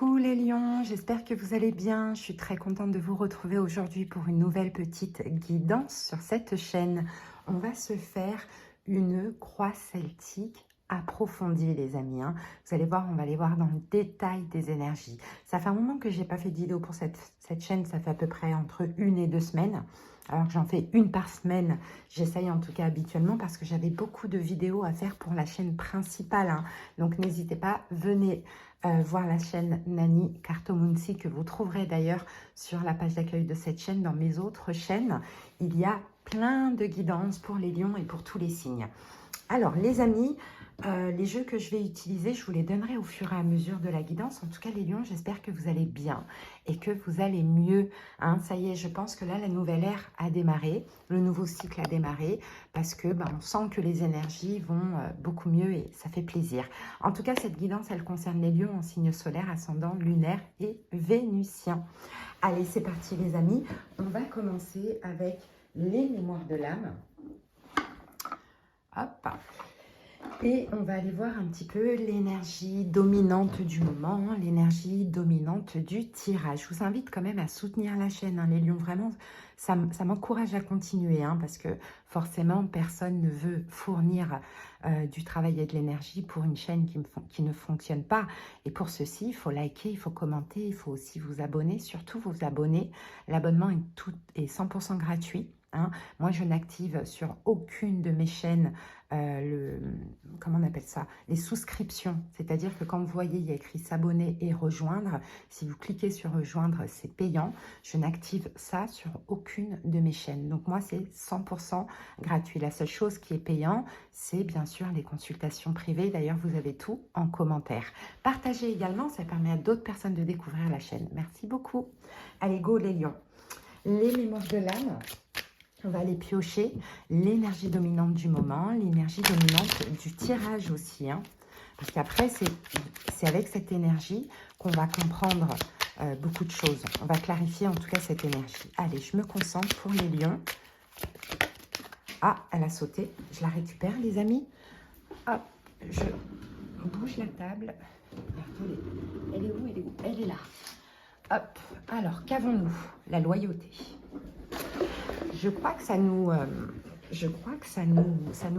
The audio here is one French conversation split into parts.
Coucou les lions, j'espère que vous allez bien. Je suis très contente de vous retrouver aujourd'hui pour une nouvelle petite guidance sur cette chaîne. On va se faire une croix celtique approfondie les amis. Vous allez voir, on va aller voir dans le détail des énergies. Ça fait un moment que je n'ai pas fait de vidéo pour cette chaîne, ça fait à peu près entre 1 et 2 semaines. Alors que j'en fais une par semaine, j'essaye en tout cas habituellement parce que j'avais beaucoup de vidéos à faire pour la chaîne principale. Donc n'hésitez pas, venez voir la chaîne Nani Cartomunsi que vous trouverez d'ailleurs sur la page d'accueil de cette chaîne. Dans mes autres chaînes, il y a plein de guidances pour les lions et pour tous les signes. Alors les amis, les jeux que je vais utiliser, je vous les donnerai au fur et à mesure de la guidance. En tout cas les lions, j'espère que vous allez bien et que vous allez mieux. Ça y est, je pense que là la nouvelle ère a démarré, le nouveau cycle a démarré parce que on sent que les énergies vont beaucoup mieux et ça fait plaisir. En tout cas cette guidance, elle concerne les lions en signe solaire, ascendant, lunaire et vénusien. Allez, c'est parti les amis, on va commencer avec les mémoires de l'âme. Hop. Et on va aller voir un petit peu l'énergie dominante du moment, l'énergie dominante du tirage. Je vous invite quand même à soutenir la chaîne, les lions, vraiment, ça m'encourage à continuer, parce que forcément, personne ne veut fournir du travail et de l'énergie pour une chaîne qui ne fonctionne pas. Et pour ceci, il faut liker, il faut commenter, il faut aussi vous abonner, surtout vous abonner. L'abonnement est 100% gratuit. Moi, je n'active sur aucune de mes chaînes comment on appelle ça, les souscriptions. C'est-à-dire que quand vous voyez, il y a écrit s'abonner et rejoindre. Si vous cliquez sur rejoindre, c'est payant. Je n'active ça sur aucune de mes chaînes. Donc moi, c'est 100% gratuit. La seule chose qui est payant, c'est bien sûr les consultations privées. D'ailleurs, vous avez tout en commentaire. Partagez également, ça permet à d'autres personnes de découvrir la chaîne. Merci beaucoup. Allez, go les lions. Les mémoires de l'âme. On va aller piocher l'énergie dominante du moment, l'énergie dominante du tirage aussi. Parce qu'après, c'est avec cette énergie qu'on va comprendre beaucoup de choses. On va clarifier en tout cas cette énergie. Allez, je me concentre pour les lions. Ah, elle a sauté. Je la récupère, les amis. Hop, je bouge la table. Elle est où? Elle est où? Elle est là. Hop, alors, qu'avons-nous? La loyauté. Je crois que ça nous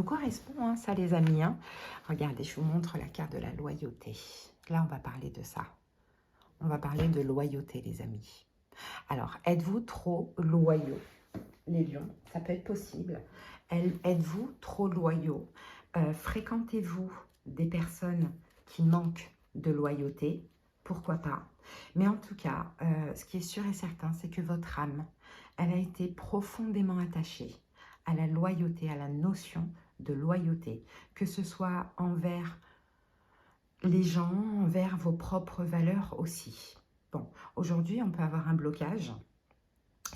correspond, ça les amis. Regardez, je vous montre la carte de la loyauté. Là, on va parler de ça. On va parler de loyauté, les amis. Alors, êtes-vous trop loyaux, les lions? Ça peut être possible. Êtes-vous trop loyaux? Fréquentez-vous des personnes qui manquent de loyauté? Pourquoi pas? Mais en tout cas, ce qui est sûr et certain, c'est que votre âme, elle a été profondément attachée à la loyauté, à la notion de loyauté, que ce soit envers les gens, envers vos propres valeurs aussi. Bon, aujourd'hui, on peut avoir un blocage,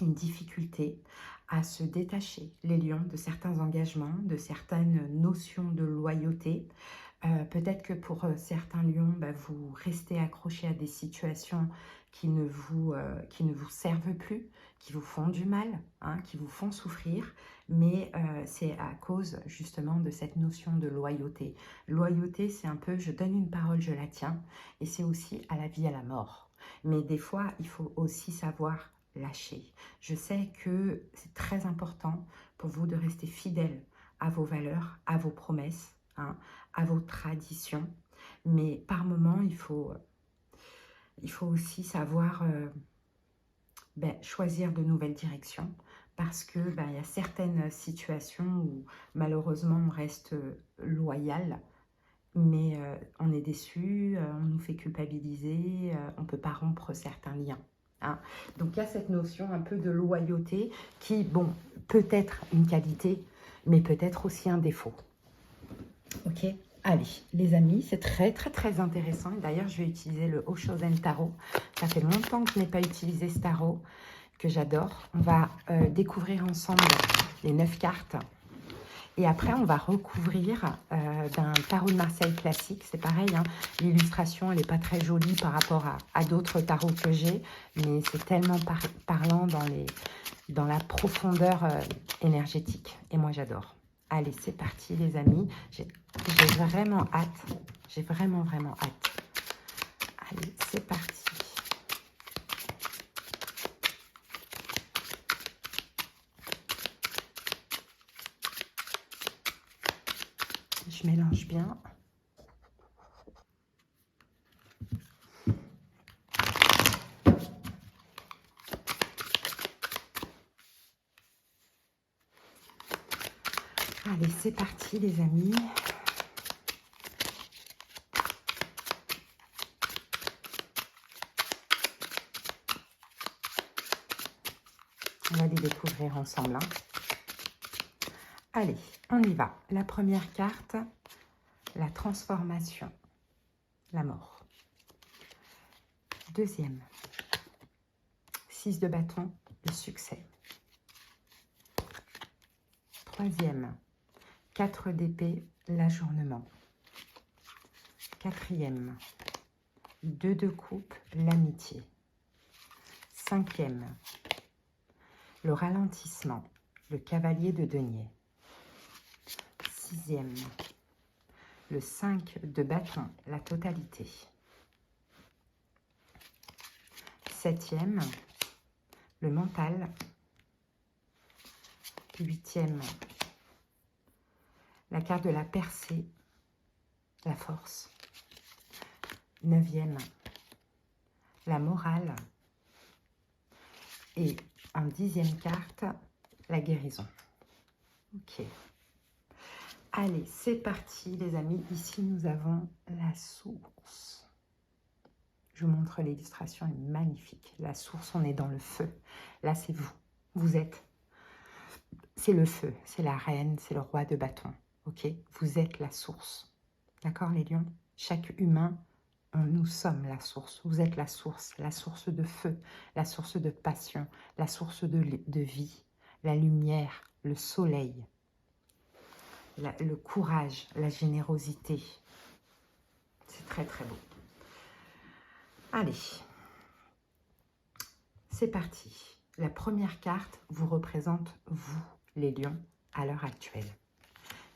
une difficulté à se détacher, les lions, de certains engagements, de certaines notions de loyauté. Peut-être que pour certains lions, vous restez accrochés à des situations qui ne vous servent plus, qui vous font du mal, qui vous font souffrir, mais c'est à cause justement de cette notion de loyauté. Loyauté, c'est un peu, je donne une parole, je la tiens, et c'est aussi à la vie, à la mort. Mais des fois, il faut aussi savoir lâcher. Je sais que c'est très important pour vous de rester fidèle à vos valeurs, à vos promesses, à vos traditions, mais par moment, il faut aussi savoir choisir de nouvelles directions, parce que il y a certaines situations où malheureusement on reste loyal, mais on est déçu, on nous fait culpabiliser, on ne peut pas rompre certains liens. Donc il y a cette notion un peu de loyauté qui, bon, peut être une qualité, mais peut être aussi un défaut. Ok, allez, les amis, c'est très, très, très intéressant. D'ailleurs, je vais utiliser le Oshozen Tarot. Ça fait longtemps que je n'ai pas utilisé ce tarot, que j'adore. On va découvrir ensemble les 9 cartes. Et après, on va recouvrir d'un tarot de Marseille classique. C'est pareil, l'illustration, elle n'est pas très jolie par rapport à d'autres tarots que j'ai, mais c'est tellement parlant dans la profondeur énergétique. Et moi, j'adore. Allez, c'est parti, les amis. J'ai vraiment hâte. J'ai vraiment, vraiment hâte. Allez, c'est parti. bouge bien. Allez, c'est parti les amis. On va les découvrir ensemble. Hein. Allez, on y va. La première carte, la transformation, la mort. Deuxième, 6 de bâton, le succès. Troisième, 4 d'épée, l'ajournement. Quatrième, 2 de coupe, l'amitié. Cinquième, le ralentissement, le cavalier de denier. Sixième, le 5 de bâton, la totalité. Septième, le mental. Huitième, la carte de la percée, la force. Neuvième, la morale. Et en 10e carte, la guérison. Ok. Allez, c'est parti les amis. Ici, nous avons la source. Je vous montre l'illustration, elle est magnifique. La source, on est dans le feu. Là, c'est vous. Vous êtes. C'est le feu, c'est la reine, c'est le roi de bâton. Ok? Vous êtes la source. D'accord les lions? Chaque humain, nous sommes la source. Vous êtes la source de feu, la source de passion, la source de vie, la lumière, le soleil. Le courage, la générosité. C'est très très beau. Allez, c'est parti. La première carte vous représente vous, les lions, à l'heure actuelle.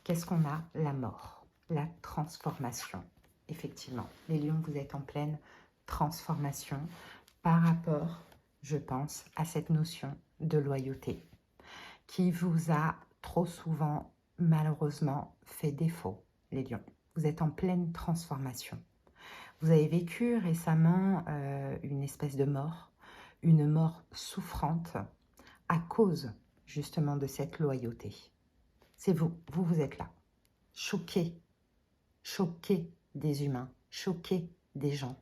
Qu'est-ce qu'on a? La mort, la transformation. Effectivement, les lions, vous êtes en pleine transformation par rapport, je pense, à cette notion de loyauté qui vous a trop souvent malheureusement fait défaut, les lions. Vous êtes en pleine transformation. Vous avez vécu récemment une espèce de mort, une mort souffrante à cause justement de cette loyauté. C'est vous, vous êtes là, choqué des humains, choqué des gens,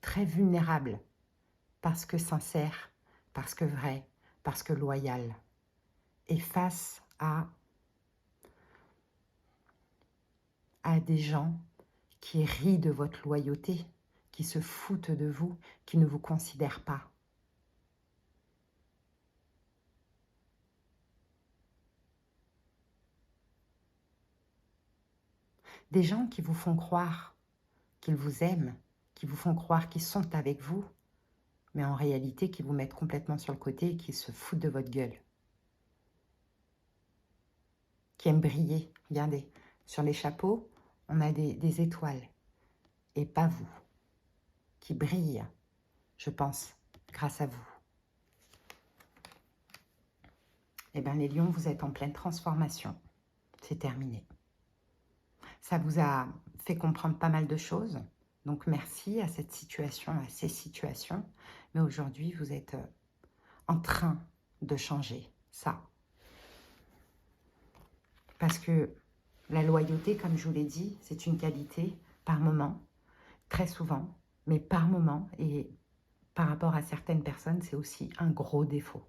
très vulnérable, parce que sincère, parce que vrai, parce que loyal. Et face à des gens qui rient de votre loyauté, qui se foutent de vous, qui ne vous considèrent pas. Des gens qui vous font croire qu'ils vous aiment, qui vous font croire qu'ils sont avec vous, mais en réalité qui vous mettent complètement sur le côté et qui se foutent de votre gueule. Qui aiment briller. Regardez, sur les chapeaux, on a des étoiles. Et pas vous. Qui brillent, je pense, grâce à vous. Eh bien, les lions, vous êtes en pleine transformation. C'est terminé. Ça vous a fait comprendre pas mal de choses. Donc, merci à cette situation, à ces situations. Mais aujourd'hui, vous êtes en train de changer ça. Parce que la loyauté, comme je vous l'ai dit, c'est une qualité par moment, très souvent, mais par moment. Et par rapport à certaines personnes, c'est aussi un gros défaut.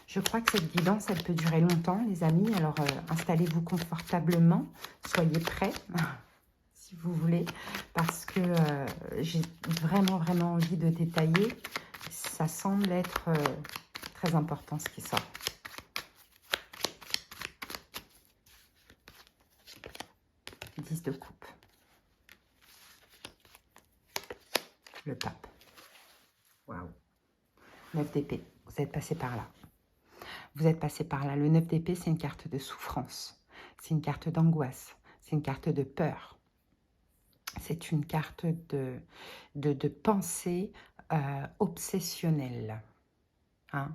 Je crois que cette guidance, elle peut durer longtemps, les amis. Alors, installez-vous confortablement. Soyez prêts, si vous voulez, parce que j'ai vraiment envie de détailler. Ça semble être très important, ce qui sort. Dix de coupe. Le pape. Waouh. 9 d'épée. Vous êtes passé par là. Vous êtes passé par là. Le 9 d'épée, c'est une carte de souffrance. C'est une carte d'angoisse. C'est une carte de peur. C'est une carte de pensée obsessionnel. Hein.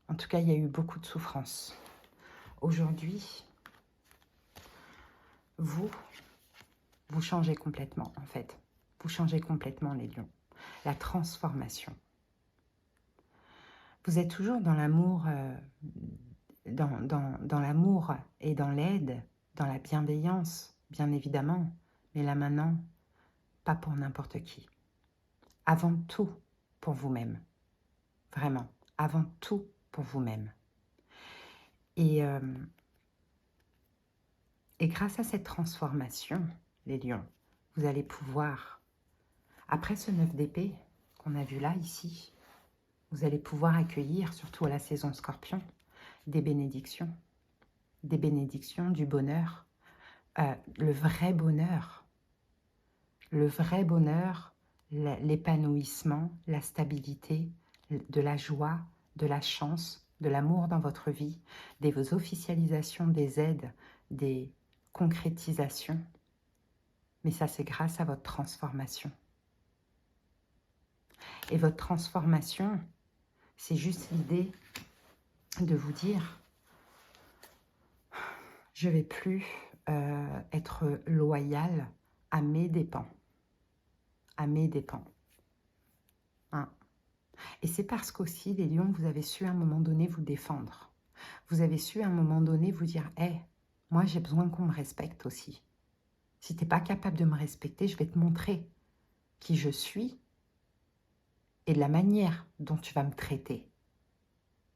En tout cas, il y a eu beaucoup de souffrance. Aujourd'hui, vous changez complètement, en fait. Vous changez complètement, les lions. La transformation. Vous êtes toujours dans l'amour, dans l'amour et dans l'aide, dans la bienveillance, bien évidemment. Mais là maintenant, pas pour n'importe qui. Avant tout, pour vous-même. Vraiment, avant tout, pour vous-même. Et grâce à cette transformation, les lions, vous allez pouvoir, après ce 9 d'épée qu'on a vu là, ici, vous allez pouvoir accueillir, surtout à la saison Scorpion, des bénédictions, du bonheur, le vrai bonheur, l'épanouissement, la stabilité, de la joie, de la chance, de l'amour dans votre vie, des officialisations, des aides, des concrétisations. Mais ça, c'est grâce à votre transformation. Et votre transformation, c'est juste l'idée de vous dire, je ne vais plus être loyal à mes dépens. À mes dépens. Hein. Et c'est parce qu'aussi, les lions, vous avez su à un moment donné vous défendre. Vous avez su à un moment donné vous dire, hey, moi j'ai besoin qu'on me respecte aussi. Si tu n'es pas capable de me respecter, je vais te montrer qui je suis et de la manière dont tu vas me traiter.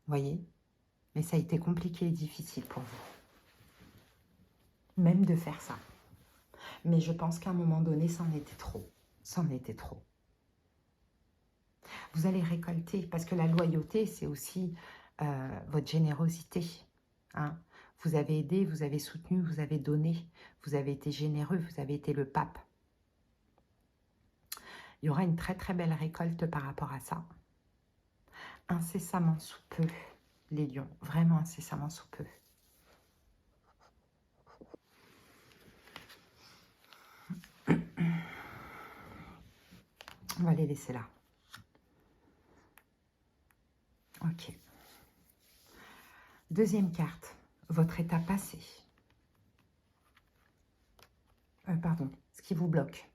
Vous voyez? Mais ça a été compliqué et difficile pour vous. Même de faire ça. Mais je pense qu'à un moment donné, c'en était trop. C'en était trop. Vous allez récolter, parce que la loyauté, c'est aussi votre générosité. Hein. Vous avez aidé, vous avez soutenu, vous avez donné, vous avez été généreux, vous avez été le pape. Il y aura une très très belle récolte par rapport à ça. Incessamment sous peu, les lions, vraiment incessamment sous peu. On va les laisser là. Ok. Deuxième carte, votre état passé. Pardon, ce qui vous bloque.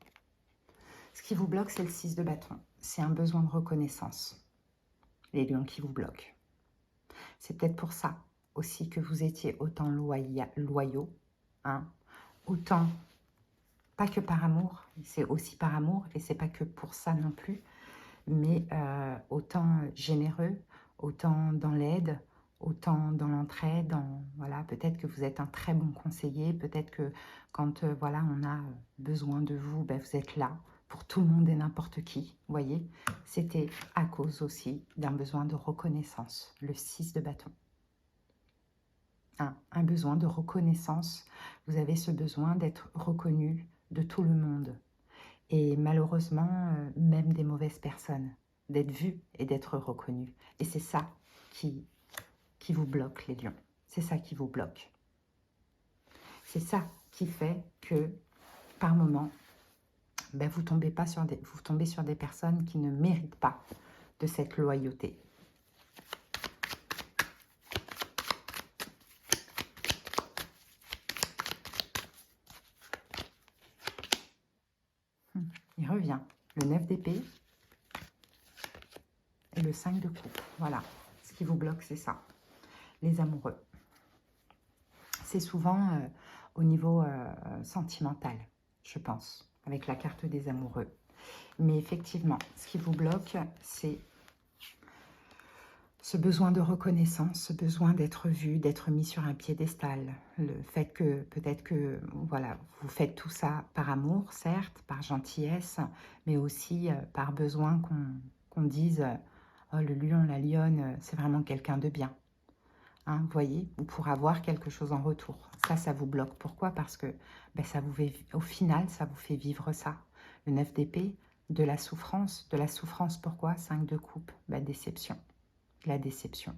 Ce qui vous bloque, c'est le 6 de bâton. C'est un besoin de reconnaissance. Les lions qui vous bloquent. C'est peut-être pour ça aussi que vous étiez autant loyaux. Hein, autant, pas que par amour, c'est aussi par amour, et c'est pas que pour ça non plus, mais autant généreux, autant dans l'aide, autant dans l'entraide, voilà, peut-être que vous êtes un très bon conseiller, peut-être que quand voilà, on a besoin de vous, ben, vous êtes là pour tout le monde et n'importe qui, vous voyez. C'était à cause aussi d'un besoin de reconnaissance, le 6 de bâton. Un besoin de reconnaissance, vous avez ce besoin d'être reconnu de tout le monde. Et malheureusement, même des mauvaises personnes, d'être vu et d'être reconnu. Et c'est ça qui vous bloque, les lions. C'est ça qui vous bloque. C'est ça qui fait que, par moment, ben, vous tombez sur des personnes qui ne méritent pas de cette loyauté. Il revient. Le 9 d'épée et le 5 de coupe. Voilà. Ce qui vous bloque, c'est ça. Les amoureux. C'est souvent au niveau sentimental, je pense, avec la carte des amoureux. Mais effectivement, ce qui vous bloque, c'est ce besoin de reconnaissance, ce besoin d'être vu, d'être mis sur un piédestal. Le fait que, peut-être que, voilà, vous faites tout ça par amour, certes, par gentillesse, mais aussi par besoin qu'on dise « Oh, le lion, la lionne, c'est vraiment quelqu'un de bien. » Hein, vous voyez, ou pour avoir quelque chose en retour. Ça vous bloque. Pourquoi? Parce que ben, ça vous fait, au final, ça vous fait vivre ça. Le 9 d'épée, de la souffrance. De la souffrance, pourquoi? 5 de coupe, ben, déception. La déception.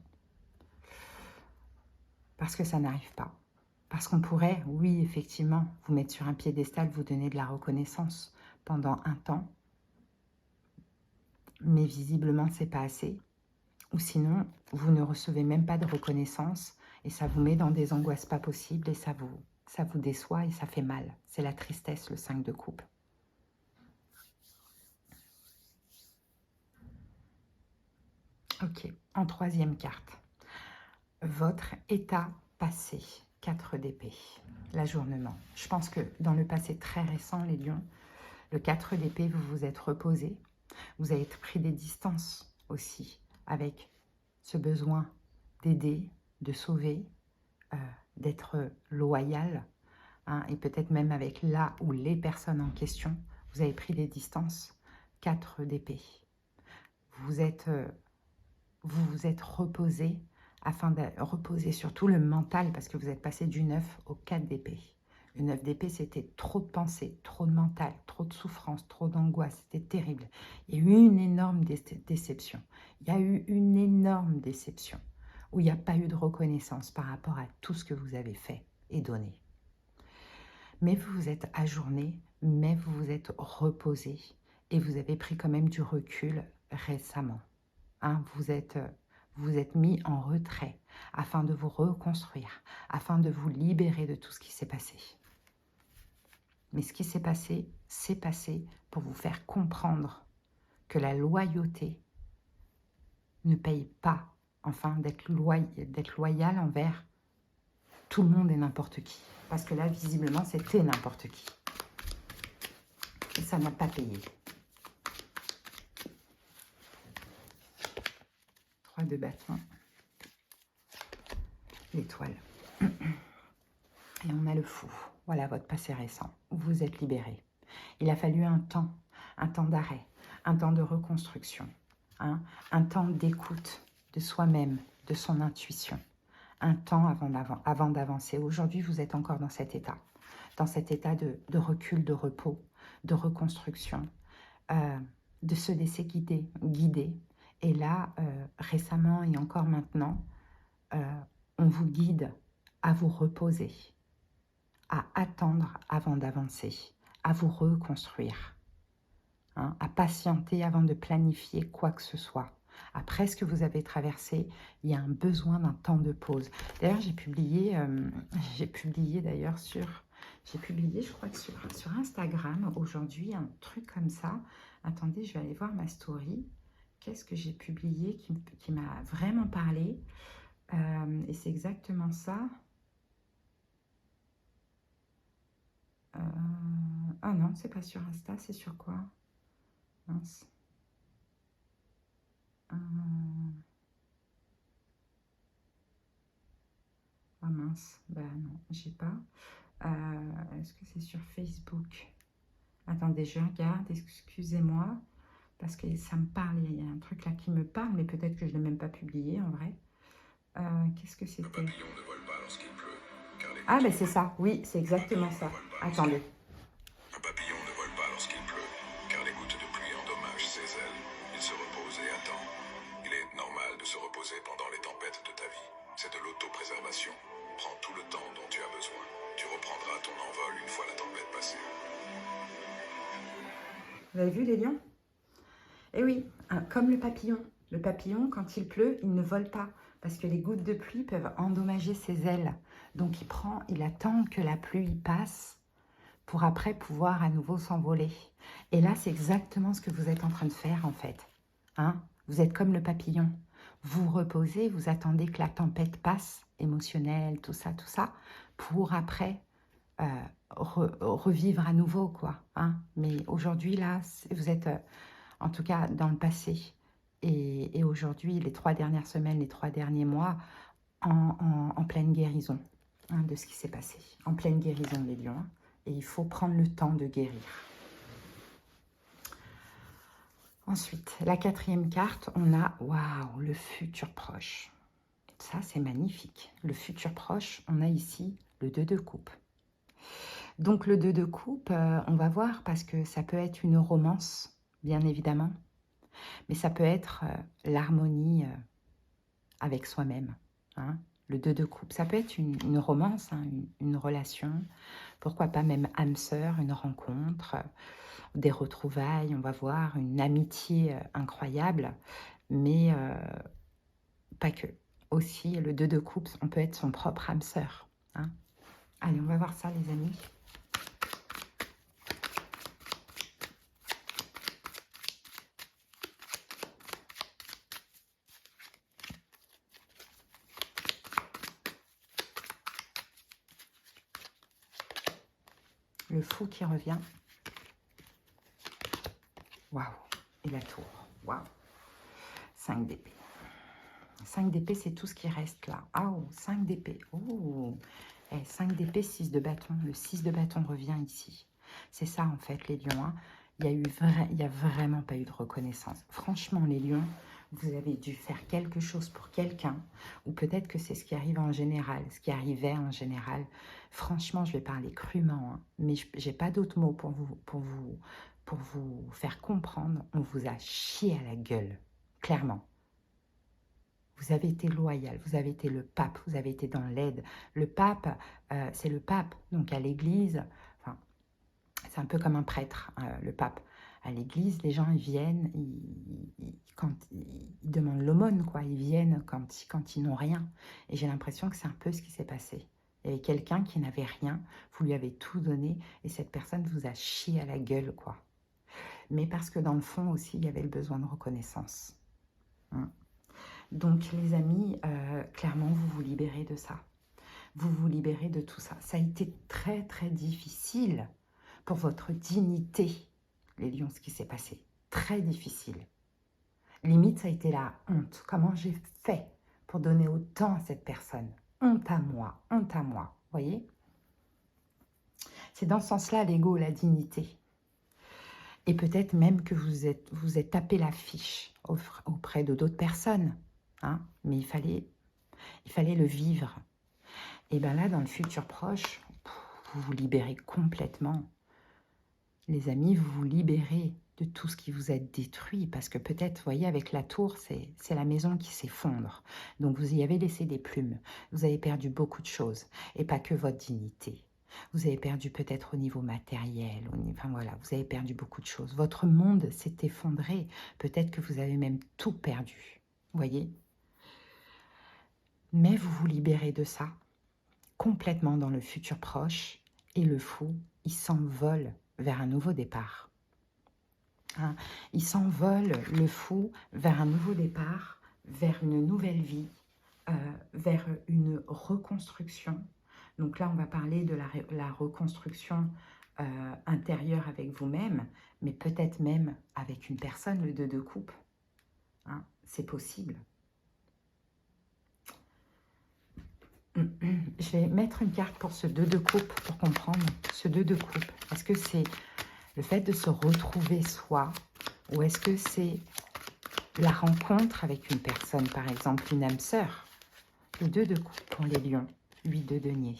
Parce que ça n'arrive pas. Parce qu'on pourrait, oui, effectivement, vous mettre sur un piédestal, vous donner de la reconnaissance pendant un temps. mais visiblement, c'est pas assez. Ou sinon, vous ne recevez même pas de reconnaissance et ça vous met dans des angoisses pas possibles et ça vous déçoit et ça fait mal. C'est la tristesse, le 5 de coupe. Ok, en troisième carte, votre état passé, 4 d'épée, l'ajournement. Je pense que dans le passé très récent, les lions, le 4 d'épée, vous vous êtes reposé, vous avez pris des distances aussi avec ce besoin d'aider, de sauver, d'être loyal, hein, et peut-être même avec là ou les personnes en question, vous avez pris des distances, 4 d'épée. Vous vous êtes reposé afin de reposer surtout le mental parce que vous êtes passé du 9 au 4 d'épée. Le 9 d'épée, c'était trop de pensées, trop de mental, trop de souffrance, trop d'angoisse. C'était terrible. Il y a eu une énorme déception. Il y a eu une énorme déception où il n'y a pas eu de reconnaissance par rapport à tout ce que vous avez fait et donné. Mais vous vous êtes ajourné, mais vous vous êtes reposé et vous avez pris quand même du recul récemment. Hein, vous êtes mis en retrait afin de vous reconstruire, afin de vous libérer de tout ce qui s'est passé. Mais ce qui s'est passé, c'est passé pour vous faire comprendre que la loyauté ne paye pas, enfin d'être loyal envers tout le monde et n'importe qui. Parce que là, visiblement, c'était n'importe qui. Et ça n'a pas payé. 3 de bâton. L'étoile. Et on a le fou. Voilà votre passé récent. Vous vous êtes libéré. Il a fallu un temps d'arrêt, un temps de reconstruction, hein, un temps d'écoute de soi-même, de son intuition, un temps avant d'avancer. Aujourd'hui, vous êtes encore dans cet état de recul, de repos, de reconstruction, de se laisser guider. Et là, récemment et encore maintenant, on vous guide à vous reposer, à attendre avant d'avancer, à vous reconstruire, hein, à patienter avant de planifier quoi que ce soit. Après ce que vous avez traversé, il y a un besoin d'un temps de pause. D'ailleurs, j'ai publié d'ailleurs je crois que sur Instagram aujourd'hui un truc comme ça. Attendez, je vais aller voir ma story. Qu'est-ce que j'ai publié qui m'a vraiment parlé? Et c'est exactement ça. Ah non, c'est pas sur Insta, c'est sur quoi? Mince. Ah mince, bah non, j'ai pas. Est-ce que c'est sur Facebook? Attendez, je regarde, excusez-moi, parce que ça me parle, il y a un truc là qui me parle, mais peut-être que je ne l'ai même pas publié en vrai. Qu'est-ce que c'était? Ah ben c'est ça, oui, c'est exactement ça. Attendez. Un papillon ne vole pas lorsqu'il pleut, car les gouttes de pluie endommagent ses ailes. Il se repose et attend. Il est normal de se reposer pendant les tempêtes de ta vie. C'est de l'autopreservation. Prends tout le temps dont tu as besoin. Tu reprendras ton envol une fois la tempête passée. Vous avez vu les lions? Eh oui, comme le papillon. Le papillon, quand il pleut, il ne vole pas parce que les gouttes de pluie peuvent endommager ses ailes. Donc il attend que la pluie passe pour après pouvoir à nouveau s'envoler. Et là, c'est exactement ce que vous êtes en train de faire en fait. Hein? Vous êtes comme le papillon. Vous reposez, vous attendez que la tempête passe, émotionnelle, tout ça, pour après revivre à nouveau, quoi. Hein? Mais aujourd'hui, là, vous êtes en tout cas dans le passé. Et aujourd'hui, les 3 dernières semaines, les 3 derniers mois, en pleine guérison, hein, de ce qui s'est passé. En pleine guérison, les lions. Hein? Et il faut prendre le temps de guérir. Ensuite, la 4e carte, on a, waouh, le futur proche. Ça, c'est magnifique. Le futur proche, on a ici le 2 de coupe. Donc, le 2 de coupe, on va voir parce que ça peut être une romance, bien évidemment. Mais ça peut être l'harmonie avec soi-même. Hein. Le 2 de coupe, ça peut être une romance, hein, une relation. Pourquoi pas même âme sœur, une rencontre. des retrouvailles, on va voir une amitié incroyable, mais pas que. Aussi, le 2 de coupe, on peut être son propre âme sœur. Hein. Allez, on va voir ça, les amis. Le fou qui revient. Waouh. Et la tour. Waouh. 5 d'épée. 5 d'épée, c'est tout ce qui reste là. Ah, oh, 5 d'épée. Oh. 5 d'épée, 6 de bâton. Le 6 de bâton revient ici. C'est ça, en fait, les lions. Hein. Il n'y a vraiment pas eu de reconnaissance. Franchement, les lions, vous avez dû faire quelque chose pour quelqu'un, ou peut-être que c'est ce qui arrive en général, ce qui arrivait en général. Franchement, je vais parler crûment, hein, mais je n'ai pas d'autres mots pour vous faire comprendre. On vous a chié à la gueule, clairement. Vous avez été loyal, vous avez été le pape, vous avez été dans l'aide. Le pape, c'est le pape, donc à l'église, enfin, c'est un peu comme un prêtre, le pape. À l'église, les gens, ils viennent, quand ils demandent l'aumône, quoi. Ils viennent quand ils n'ont rien. Et j'ai l'impression que c'est un peu ce qui s'est passé. Il y avait quelqu'un qui n'avait rien, vous lui avez tout donné, et cette personne vous a chié à la gueule, quoi. Mais parce que dans le fond aussi, il y avait le besoin de reconnaissance. Hein. Donc, les amis, clairement, vous vous libérez de ça. Vous vous libérez de tout ça. Ça a été très, très difficile pour votre dignité, les lions, ce qui s'est passé. Très difficile. Limite, ça a été la honte. Comment j'ai fait pour donner autant à cette personne? Honte à moi, honte à moi. Vous voyez? C'est dans ce sens-là, l'ego, la dignité. Et peut-être même que vous êtes tapé la fiche auprès de d'autres personnes. Hein, mais il fallait le vivre. Et bien là, dans le futur proche, vous vous libérez complètement. Les amis, vous vous libérez de tout ce qui vous a détruit. Parce que peut-être, vous voyez, avec la tour, c'est la maison qui s'effondre. Donc vous y avez laissé des plumes. Vous avez perdu beaucoup de choses. Et pas que votre dignité. Vous avez perdu peut-être au niveau matériel. Enfin voilà, vous avez perdu beaucoup de choses. Votre monde s'est effondré. Peut-être que vous avez même tout perdu. Vous voyez ? Mais vous vous libérez de ça complètement dans le futur proche et le fou, il s'envole vers un nouveau départ. Hein, il s'envole, le fou, vers un nouveau départ, vers une nouvelle vie, vers une reconstruction. Donc là, on va parler de la reconstruction intérieure avec vous-même, mais peut-être même avec une personne, le 2 de coupe. Hein, c'est possible. Je vais mettre une carte pour ce 2 de coupe pour comprendre ce 2 de coupe. Est-ce que c'est le fait de se retrouver soi ou est-ce que c'est la rencontre avec une personne, par exemple une âme sœur? Le 2 de coupe pour les lions, 8 de denier.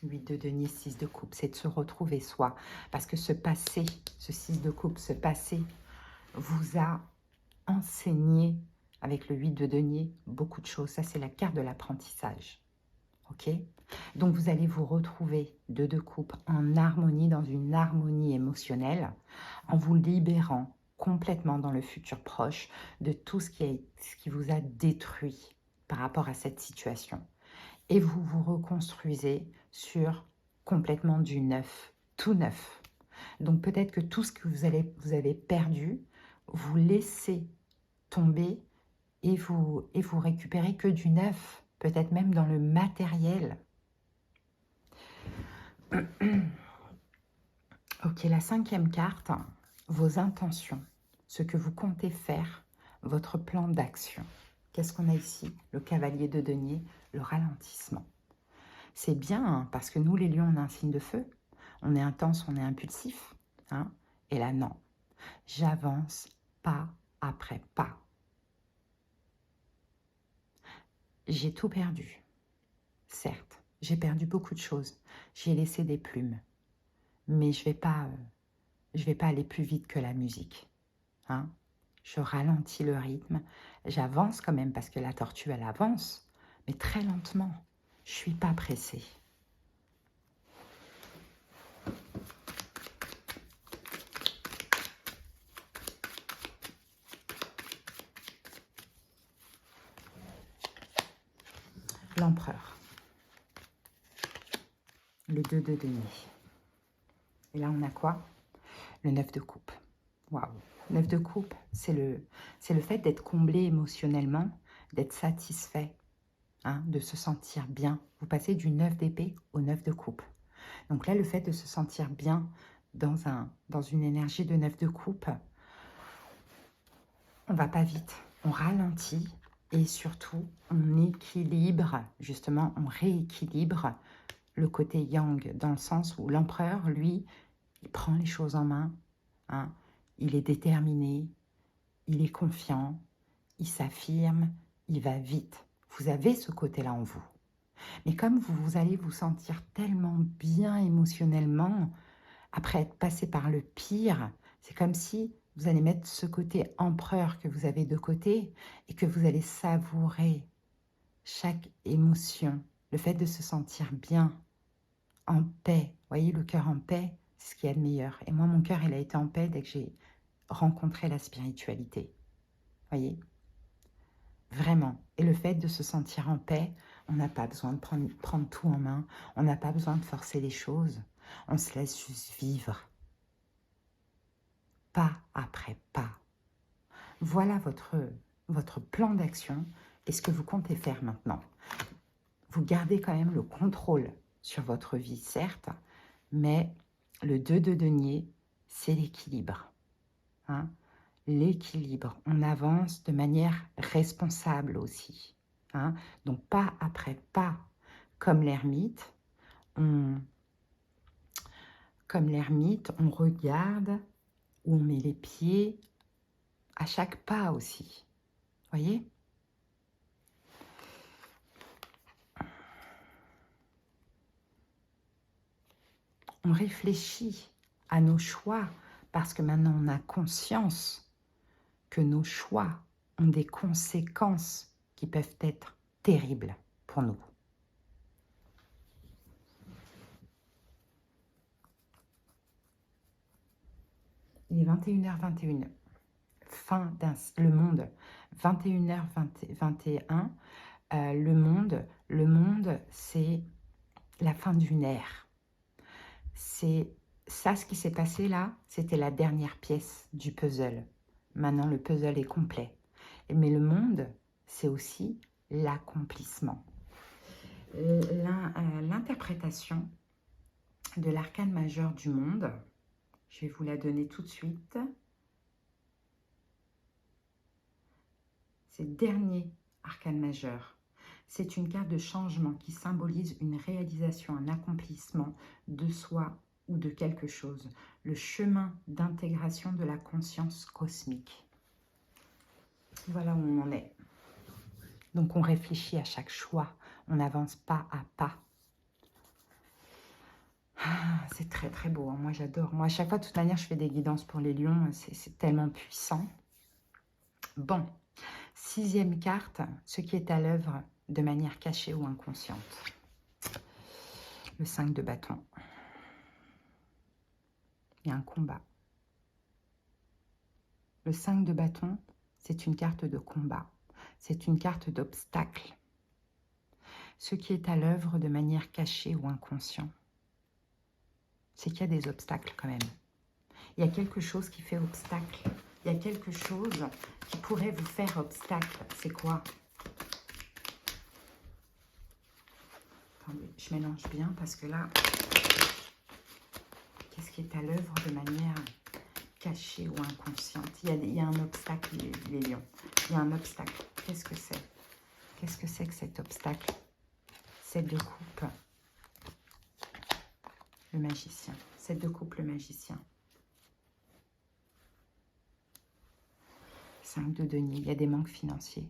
8 de denier, 6 de coupe, c'est de se retrouver soi. Parce que ce passé, ce 6 de coupe, ce passé vous a enseigné avec le 8 de denier, beaucoup de choses. Ça, c'est la carte de l'apprentissage. Ok? Donc, vous allez vous retrouver, 2 de coupe, en harmonie, dans une harmonie émotionnelle, en vous libérant complètement dans le futur proche de tout ce qui vous a détruit par rapport à cette situation. Et vous vous reconstruisez sur complètement du neuf, tout neuf. Donc, peut-être que tout ce que vous avez perdu, vous laissez tomber et vous récupérez que du neuf, peut-être même dans le matériel. Ok, la 5e carte, vos intentions, ce que vous comptez faire, votre plan d'action. Qu'est-ce qu'on a ici? Le cavalier de denier, le ralentissement. C'est bien, hein, parce que nous, les lions, on a un signe de feu. On est intense, on est impulsif. Hein, et là, non. J'avance pas après pas. J'ai tout perdu, certes, j'ai perdu beaucoup de choses, j'ai laissé des plumes, mais je vais pas aller plus vite que la musique. Hein? Je ralentis le rythme, j'avance quand même parce que la tortue, elle avance, mais très lentement, je suis pas pressée. l'empereur. Le 2 de denier. Et là, on a quoi? Le 9 de coupe. Waouh! 9 de coupe, c'est le fait d'être comblé émotionnellement, d'être satisfait, hein, de se sentir bien. Vous passez du 9 d'épée au 9 de coupe. Donc là, le fait de se sentir bien dans une énergie de 9 de coupe, on va pas vite, on ralentit et surtout, on équilibre, justement, on rééquilibre le côté yang, dans le sens où l'empereur, lui, il prend les choses en main, hein, il est déterminé, il est confiant, il s'affirme, il va vite. Vous avez ce côté-là en vous. Mais comme vous allez vous sentir tellement bien émotionnellement, après être passé par le pire, c'est comme si vous allez mettre ce côté empereur que vous avez de côté et que vous allez savourer chaque émotion. Le fait de se sentir bien, en paix. Vous voyez, le cœur en paix, c'est ce qu'il y a de meilleur. Et moi, mon cœur, il a été en paix dès que j'ai rencontré la spiritualité. Vous voyez? Vraiment. Et le fait de se sentir en paix, on n'a pas besoin de prendre tout en main. On n'a pas besoin de forcer les choses. On se laisse juste vivre. Pas après pas. Voilà votre plan d'action et ce que vous comptez faire maintenant. Vous gardez quand même le contrôle sur votre vie, certes, mais le 2 de denier, c'est l'équilibre. Hein? L'équilibre. On avance de manière responsable aussi. Hein? Donc, pas après pas. Comme l'ermite, on regarde où on met les pieds à chaque pas aussi. Voyez? On réfléchit à nos choix parce que maintenant on a conscience que nos choix ont des conséquences qui peuvent être terribles pour nous. Il est 21h21. Fin le monde. 21h21. Le monde, c'est la fin d'une ère. C'est ça, ce qui s'est passé là, c'était la dernière pièce du puzzle. Maintenant, le puzzle est complet. Mais le monde, c'est aussi l'accomplissement. L'interprétation de l'arcane majeur du monde, je vais vous la donner tout de suite. C'est le dernier arcane majeur. C'est une carte de changement qui symbolise une réalisation, un accomplissement de soi ou de quelque chose. Le chemin d'intégration de la conscience cosmique. Voilà où on en est. Donc on réfléchit à chaque choix. On n'avance pas à pas. Ah, c'est très très beau. Hein. Moi j'adore. Moi à chaque fois, de toute manière, je fais des guidances pour les lions. C'est tellement puissant. Bon. 6e carte, ce qui est à l'œuvre de manière cachée ou inconsciente. Le 5 de bâton. Il y a un combat. Le 5 de bâton, c'est une carte de combat. C'est une carte d'obstacle. Ce qui est à l'œuvre de manière cachée ou inconsciente, c'est qu'il y a des obstacles quand même. Il y a quelque chose qui fait obstacle. Il y a quelque chose qui pourrait vous faire obstacle. C'est quoi? Attendez, je mélange bien parce que là, qu'est-ce qui est à l'œuvre de manière cachée ou inconsciente? Il y a un obstacle, les lions. Il y a un obstacle. Qu'est-ce que c'est? Qu'est-ce que c'est que cet obstacle? 7 de coupe. Le magicien. 7 de coupe, le magicien. 5 de denier. Il y a des manques financiers.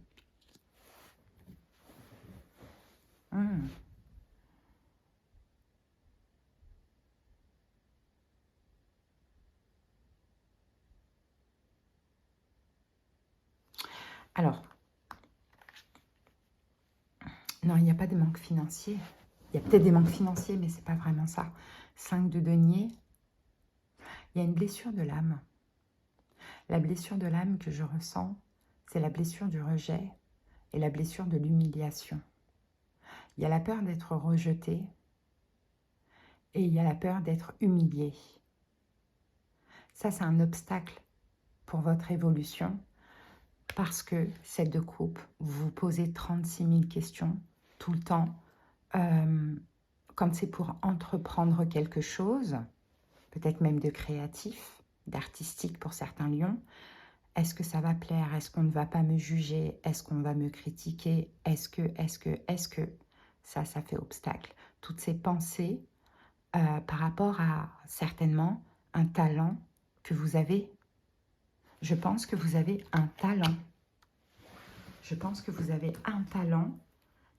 Alors, non, il n'y a pas de manque financier. Il y a peut-être des manques financiers, mais ce n'est pas vraiment ça. 5 de denier. Il y a une blessure de l'âme. La blessure de l'âme que je ressens, c'est la blessure du rejet et la blessure de l'humiliation. Il y a la peur d'être rejeté et il y a la peur d'être humilié. Ça, c'est un obstacle pour votre évolution parce que, cette de coupe, vous vous posez 36 000 questions tout le temps. Quand c'est pour entreprendre quelque chose, peut-être même de créatif, d'artistique pour certains lions, est-ce que ça va plaire? Est-ce qu'on ne va pas me juger? Est-ce qu'on va me critiquer? Est-ce que ça fait obstacle? Toutes ces pensées par rapport à certainement un talent que vous avez. Je pense que vous avez un talent. Je pense que vous avez un talent,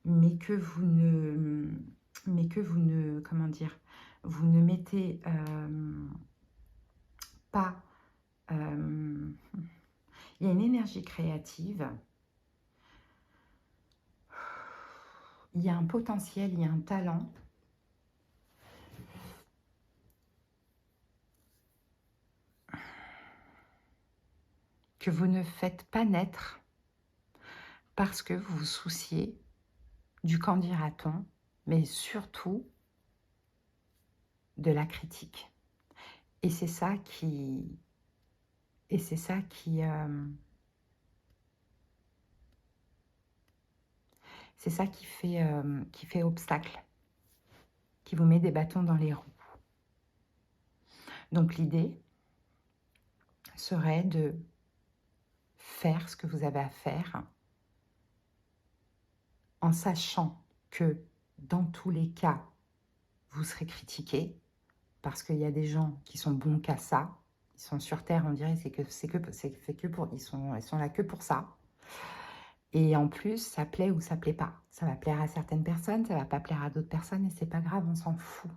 mais que vous ne, comment dire, vous ne mettez pas. Il y a une énergie créative. Il y a un potentiel, il y a un talent. Que vous ne faites pas naître parce que vous vous souciez du qu'en dira-t-on, mais surtout de la critique. Et c'est ça qui... c'est ça qui fait obstacle, qui vous met des bâtons dans les roues. Donc l'idée serait de faire ce que vous avez à faire en sachant que dans tous les cas, vous serez critiqué parce qu'il y a des gens qui sont bons qu'à ça. Ils sont sur Terre, on dirait, ils sont là que pour ça. Et en plus, ça plaît ou ça plaît pas. Ça va plaire à certaines personnes, ça va pas plaire à d'autres personnes et c'est pas grave, on s'en fout.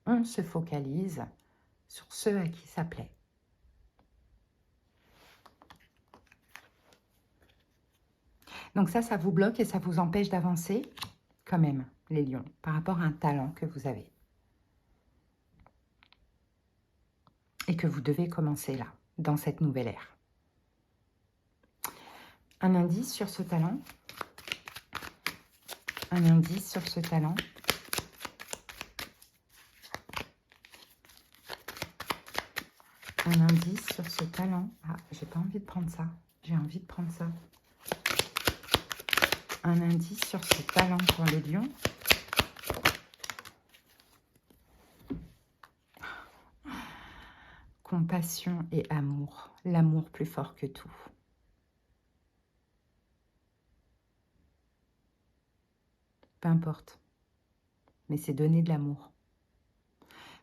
On se focalise sur ceux à qui ça plaît. Donc ça vous bloque et ça vous empêche d'avancer quand même, les lions, par rapport à un talent que vous avez. Et que vous devez commencer là, dans cette nouvelle ère. Un indice sur ce talent. Un indice sur ce talent. Un indice sur ce talent. Ah, j'ai pas envie de prendre ça. J'ai envie de prendre ça. Un indice sur ce talent pour les lions. Compassion et amour. L'amour plus fort que tout. Peu importe. Mais c'est donner de l'amour.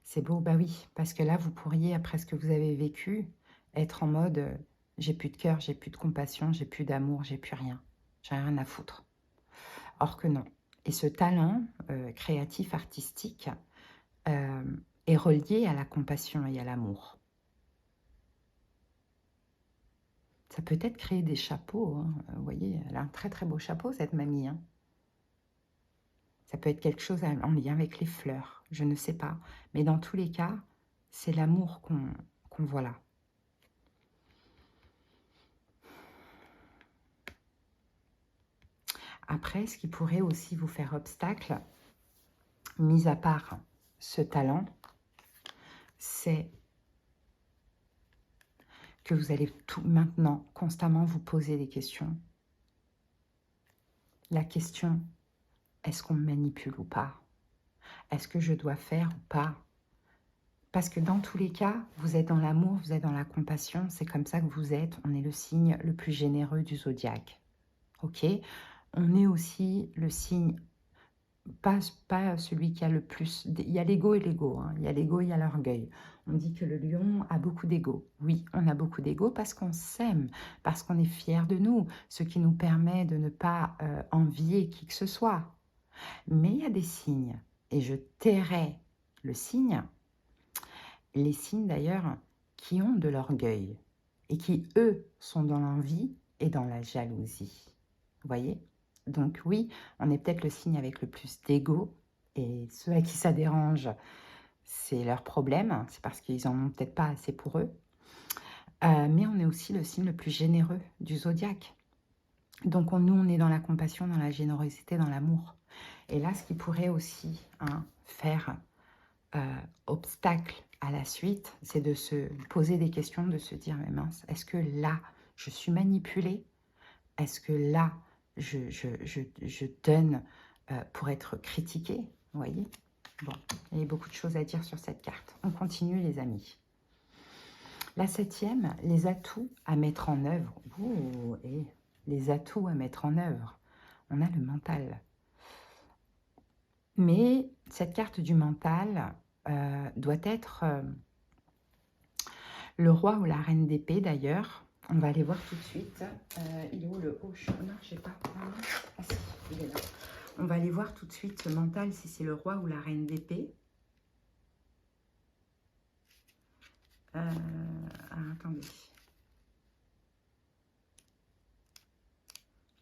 C'est beau, bah oui. Parce que là, vous pourriez, après ce que vous avez vécu, être en mode j'ai plus de cœur, j'ai plus de compassion, j'ai plus d'amour, j'ai plus rien. J'ai rien à foutre. Or que non. Et ce talent créatif, artistique, est relié à la compassion et à l'amour. Ça peut être créer des chapeaux. Hein. Vous voyez, elle a un très très beau chapeau, cette mamie. Hein. Ça peut être quelque chose en lien avec les fleurs. Je ne sais pas. Mais dans tous les cas, c'est l'amour qu'on voit là. Après, ce qui pourrait aussi vous faire obstacle, mis à part ce talent, c'est que vous allez tout maintenant constamment vous poser des questions. La question, est-ce qu'on me manipule ou pas? Est-ce que je dois faire ou pas? Parce que dans tous les cas, vous êtes dans l'amour, vous êtes dans la compassion, c'est comme ça que vous êtes. On est le signe le plus généreux du zodiaque. Ok? On est aussi le signe, pas celui qui a le plus... Il y a l'ego et l'ego. Hein. Il y a l'ego, il y a l'orgueil. On dit que le lion a beaucoup d'ego. Oui, on a beaucoup d'ego parce qu'on s'aime, parce qu'on est fier de nous, ce qui nous permet de ne pas envier qui que ce soit. Mais il y a des signes, et je tairai le signe, les signes d'ailleurs qui ont de l'orgueil et qui, eux, sont dans l'envie et dans la jalousie. Vous voyez? Donc oui, on est peut-être le signe avec le plus d'ego et ceux à qui ça dérange, c'est leur problème, c'est parce qu'ils n'en ont peut-être pas assez pour eux. Mais on est aussi le signe le plus généreux du zodiaque. Donc nous, on est dans la compassion, dans la générosité, dans l'amour. Et là, ce qui pourrait aussi faire obstacle à la suite, c'est de se poser des questions, de se dire, mais mince, est-ce que là, je suis manipulée? Est-ce que là, je donne pour être critiquée? Vous voyez? Bon, il y a beaucoup de choses à dire sur cette carte. On continue, les amis. La 7e, les atouts à mettre en œuvre. Ouh, et les atouts à mettre en œuvre. On a le mental. Mais cette carte du mental doit être le roi ou la reine d'épée, d'ailleurs. On va aller voir tout de suite. Il est où le haut? Non, je sais pas. Ah si, il est là. On va aller voir tout de suite ce mental, si c'est le roi ou la reine d'épée. Attendez.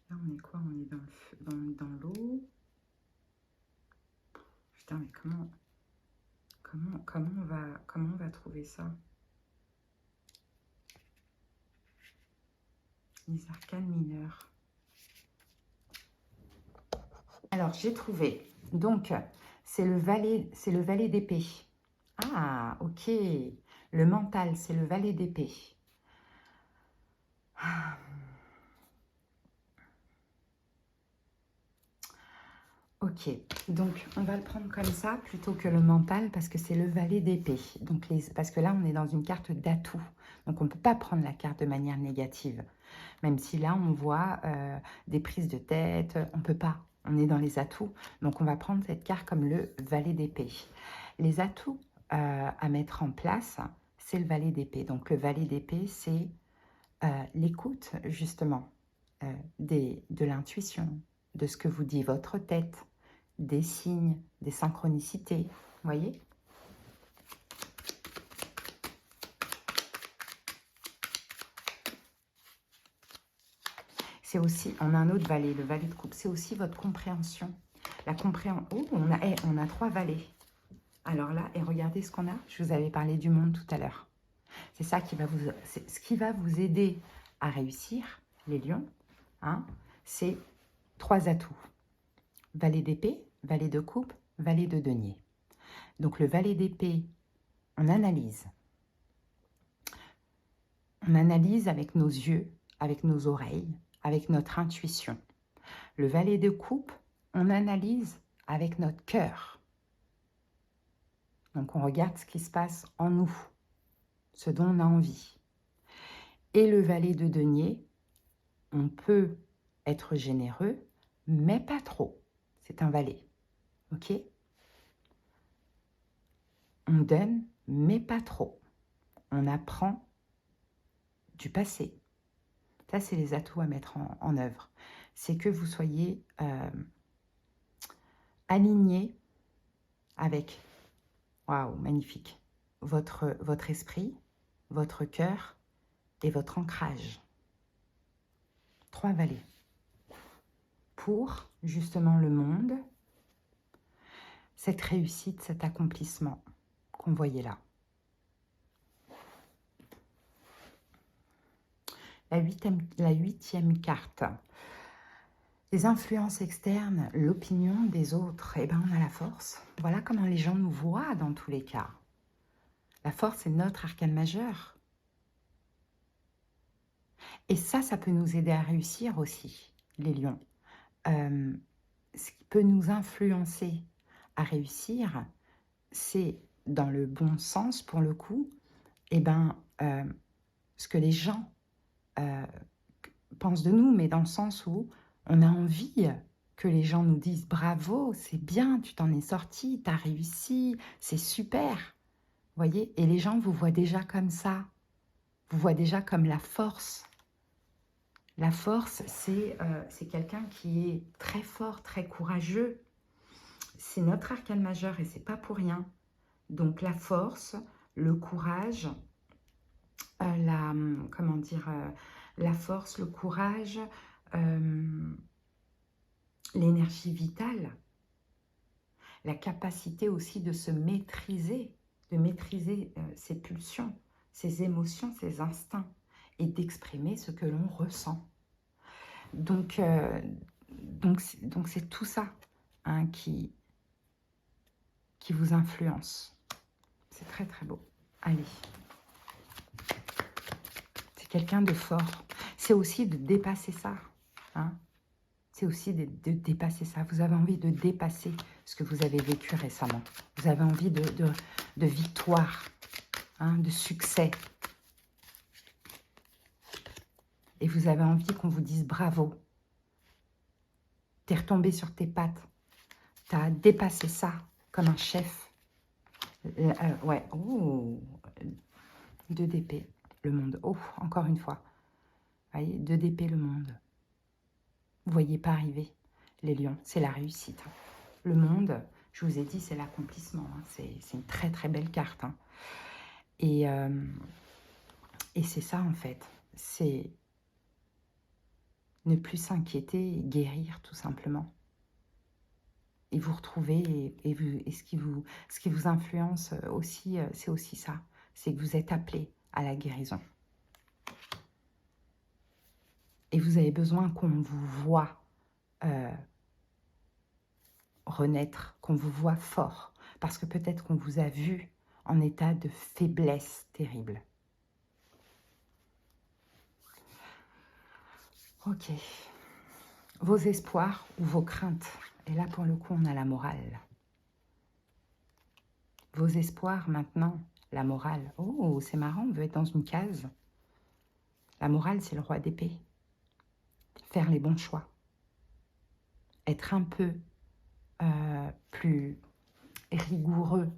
Là, on est quoi? On est dans l'eau. Putain, mais comment on va trouver ça? Les arcanes mineurs. Alors, j'ai trouvé. Donc, c'est le valet d'épée. Ah, ok. Le mental, c'est le valet d'épée. Ok, donc on va le prendre comme ça plutôt que le mental parce que c'est le valet d'épée. Donc parce que là, on est dans une carte d'atout. Donc on ne peut pas prendre la carte de manière négative. Même si là, on voit des prises de tête, on ne peut pas. On est dans les atouts. Donc on va prendre cette carte comme le valet d'épée. Les atouts à mettre en place, c'est le valet d'épée. Donc le valet d'épée, c'est l'écoute justement de l'intuition, de ce que vous dit votre tête, des signes, des synchronicités, vous voyez? C'est aussi, on a un autre valet, le valet de coupe, c'est aussi votre compréhension. La compréhension, oh, on a 3 valets. Alors là, et regardez ce qu'on a, je vous avais parlé du monde tout à l'heure. C'est ça qui va ce qui va vous aider à réussir, les lions, hein, c'est 3 atouts. Valet d'épée, valet de coupe, valet de denier. Donc le valet d'épée, on analyse. On analyse avec nos yeux, avec nos oreilles, avec notre intuition. Le valet de coupe, on analyse avec notre cœur. Donc on regarde ce qui se passe en nous, ce dont on a envie. Et le valet de denier, on peut être généreux, mais pas trop. C'est un valet, ok? On donne, mais pas trop. On apprend du passé. Ça, c'est les atouts à mettre en œuvre. C'est que vous soyez aligné avec, waouh, magnifique, votre esprit, votre cœur et votre ancrage. 3 valets pour justement le monde, cette réussite, cet accomplissement qu'on voyait là. La 8e carte. Les influences externes, l'opinion des autres, eh ben on a la force. Voilà comment les gens nous voient dans tous les cas. La force est notre arcane majeur. Et ça peut nous aider à réussir aussi, les lions. Ce qui peut nous influencer à réussir, c'est dans le bon sens pour le coup, eh ben, ce que les gens pensent de nous, mais dans le sens où on a envie que les gens nous disent bravo, c'est bien, tu t'en es sorti, tu as réussi, c'est super. Vous voyez? Et les gens vous voient déjà comme ça, vous voient déjà comme la force. La force, c'est quelqu'un qui est très fort, très courageux. C'est notre arcane majeur et c'est pas pour rien. Donc la force, le courage, la force, le courage, l'énergie vitale, la capacité aussi de se maîtriser, de maîtriser ses pulsions, ses émotions, ses instincts et d'exprimer ce que l'on ressent. Donc c'est tout ça hein, qui vous influence. C'est très très beau. Allez. C'est quelqu'un de fort. C'est aussi de dépasser ça. Hein. C'est aussi de dépasser ça. Vous avez envie de dépasser ce que vous avez vécu récemment. Vous avez envie de victoire, hein, de succès. Et vous avez envie qu'on vous dise bravo. T'es retombé sur tes pattes. T'as dépassé ça comme un chef. Ouais. Oh. 2 d'épée, le monde. Oh, encore une fois. Vous voyez, 2 d'épée, le monde. Vous voyez pas arriver les lions. C'est la réussite. Hein. Le monde, je vous ai dit, c'est l'accomplissement. Hein. C'est une très très belle carte. Hein. Et c'est ça en fait. C'est ne plus s'inquiéter et guérir tout simplement. Et vous retrouver, et ce qui vous influence aussi, c'est aussi ça. C'est que vous êtes appelé à la guérison. Et vous avez besoin qu'on vous voie renaître, qu'on vous voie fort. Parce que peut-être qu'on vous a vu en état de faiblesse terrible. Ok. Vos espoirs ou vos craintes. Et là, pour le coup, on a la morale. Vos espoirs, maintenant, la morale. Oh, c'est marrant, on veut être dans une case. La morale, c'est le roi d'épée. Faire les bons choix. Être un peu plus rigoureux.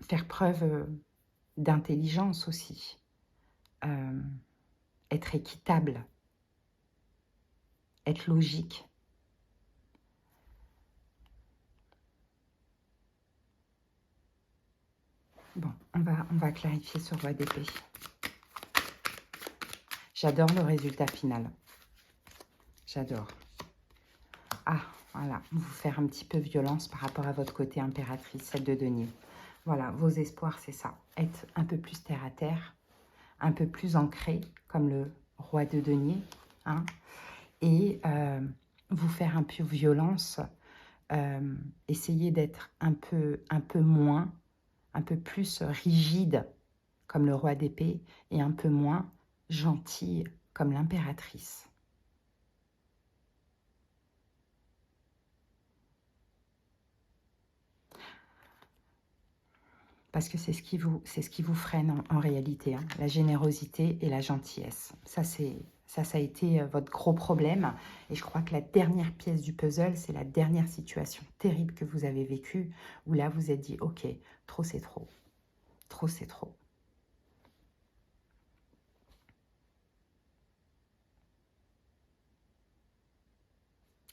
Faire preuve d'intelligence aussi. Être équitable. Être logique. Bon, on va clarifier ce roi d'épée. J'adore le résultat final. J'adore. Ah, voilà, vous faire un petit peu violence par rapport à votre côté impératrice, celle de denier. Voilà, vos espoirs, c'est ça. Être un peu plus terre à terre, un peu plus ancré, comme le roi de denier. Hein, et vous faire un peu violence, essayer d'être un peu moins, un peu plus rigide, comme le roi d'épée, et un peu moins gentil, comme l'impératrice. Parce que c'est ce qui vous freine en réalité, hein, la générosité et la gentillesse. Ça a été votre gros problème. Et je crois que la dernière pièce du puzzle, c'est la dernière situation terrible que vous avez vécue, où là, vous êtes dit, ok, trop c'est trop. Trop c'est trop.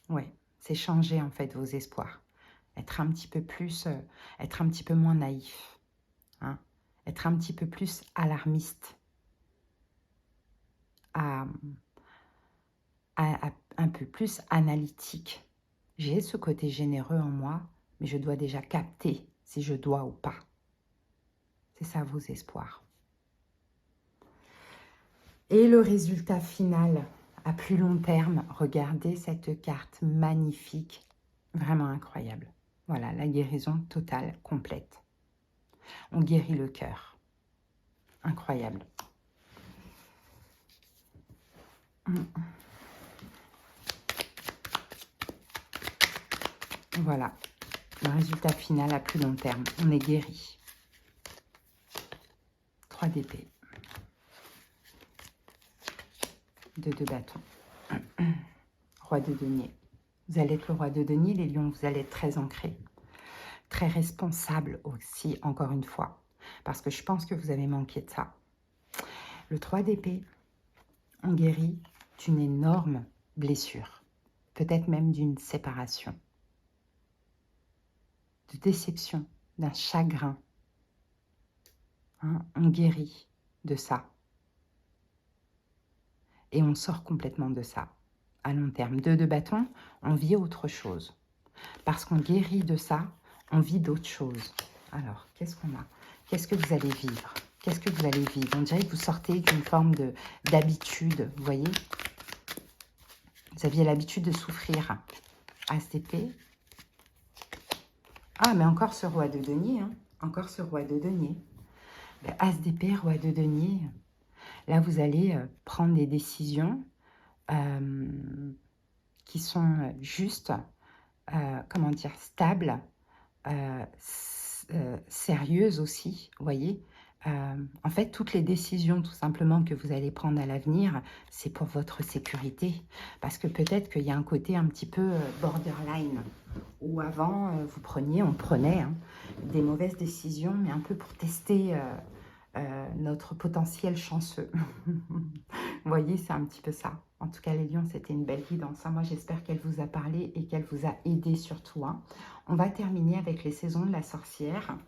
Ouais, c'est changer en fait vos espoirs. Être un petit peu plus, être un petit peu moins naïf. Hein, être un petit peu plus alarmiste. Un peu plus analytique. J'ai ce côté généreux en moi, mais je dois déjà capter si je dois ou pas. C'est ça vos espoirs. Et le résultat final, à plus long terme, regardez cette carte magnifique, vraiment incroyable. Voilà, la guérison totale, complète. On guérit le cœur. Incroyable. Voilà, le résultat final à plus long terme. On est guéri. 3 d'épée. 2 de bâton. Roi de denier. Vous allez être le roi de denier, les lions, vous allez être très ancrés. Très responsable aussi, encore une fois. Parce que je pense que vous avez manqué de ça. Le 3 d'épée, on guérit d'une énorme blessure. Peut-être même d'une séparation. De déception, d'un chagrin. Hein, on guérit de ça. Et on sort complètement de ça. À long terme. 2 de bâton, on vit autre chose. Parce qu'on guérit de ça, on vit d'autres choses. Alors, qu'est-ce qu'on a? Qu'est-ce que vous allez vivre? Qu'est-ce que vous allez vivre? On dirait que vous sortez d'une forme d'habitude, vous voyez? Vous aviez l'habitude de souffrir. As d'épée. Ah, mais encore ce roi de denier, hein. Encore ce roi de denier. As d'épée, roi de denier. Là, vous allez prendre des décisions qui sont justes, comment dire, stables, sérieuses aussi, vous voyez. En fait, toutes les décisions, tout simplement, que vous allez prendre à l'avenir, c'est pour votre sécurité. Parce que peut-être qu'il y a un côté un petit peu borderline, où avant, on prenait hein, des mauvaises décisions, mais un peu pour tester notre potentiel chanceux. Vous voyez, c'est un petit peu ça. En tout cas, les lions, c'était une belle guidance. Hein. Moi, j'espère qu'elle vous a parlé et qu'elle vous a aidé surtout. Hein. On va terminer avec les saisons de la sorcière.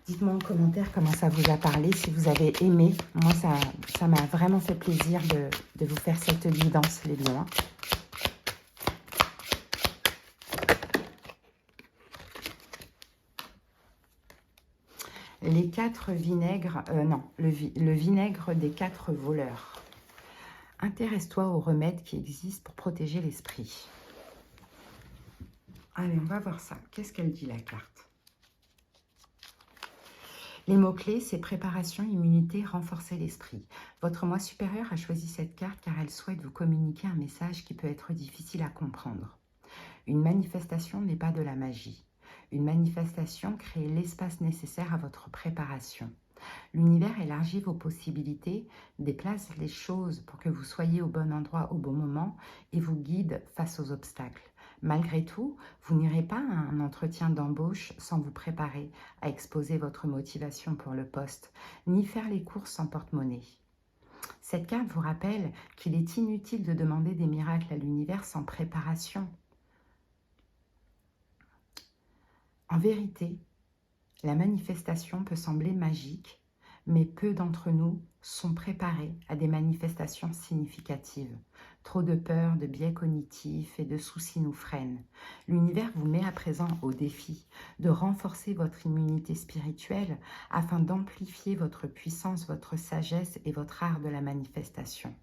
Dites-moi en commentaire comment ça vous a parlé, si vous avez aimé. Moi, ça m'a vraiment fait plaisir de vous faire cette guidance, les lions. Hein. Les 4 vinaigres, non, le vinaigre des 4 voleurs. Intéresse-toi aux remèdes qui existent pour protéger l'esprit. Allez, on va voir ça. Qu'est-ce qu'elle dit, la carte? Les mots-clés, c'est préparation, immunité, renforcer l'esprit. Votre moi supérieur a choisi cette carte car elle souhaite vous communiquer un message qui peut être difficile à comprendre. Une manifestation n'est pas de la magie. Une manifestation crée l'espace nécessaire à votre préparation. L'univers élargit vos possibilités, déplace les choses pour que vous soyez au bon endroit au bon moment et vous guide face aux obstacles. Malgré tout, vous n'irez pas à un entretien d'embauche sans vous préparer à exposer votre motivation pour le poste, ni faire les courses sans porte-monnaie. Cette carte vous rappelle qu'il est inutile de demander des miracles à l'univers sans préparation. En vérité, la manifestation peut sembler magique, mais peu d'entre nous sont préparés à des manifestations significatives. Trop de peur, de biais cognitifs et de soucis nous freinent. L'univers vous met à présent au défi de renforcer votre immunité spirituelle afin d'amplifier votre puissance, votre sagesse et votre art de la manifestation.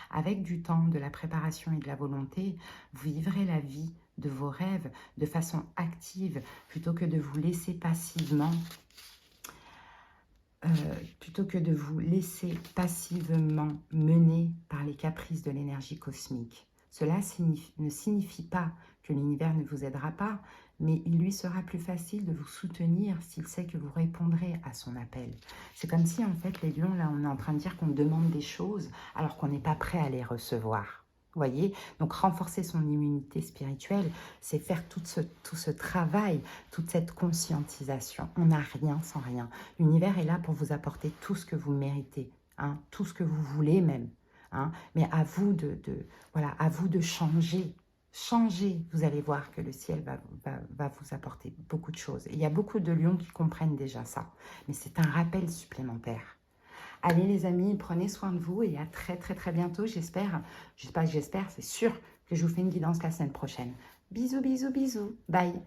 Avec du temps, de la préparation et de la volonté, vous vivrez la vie de vos rêves de façon active plutôt que de vous laisser passivement mener par les caprices de l'énergie cosmique. Cela ne signifie pas que l'univers ne vous aidera pas, mais il lui sera plus facile de vous soutenir s'il sait que vous répondrez à son appel. C'est comme si, en fait, les lions, là, on est en train de dire qu'on demande des choses alors qu'on n'est pas prêt à les recevoir. Vous voyez, donc renforcer son immunité spirituelle, c'est faire tout ce travail, toute cette conscientisation. On n'a rien sans rien. L'univers est là pour vous apporter tout ce que vous méritez, hein, tout ce que vous voulez même. Hein, mais à vous à vous de changer. Changez, vous allez voir que le ciel va vous apporter beaucoup de choses. Et il y a beaucoup de lions qui comprennent déjà ça, mais c'est un rappel supplémentaire. Allez les amis, prenez soin de vous et à très très très bientôt. J'espère, c'est sûr que je vous fais une guidance la semaine prochaine. Bisous, bisous, bisous. Bye.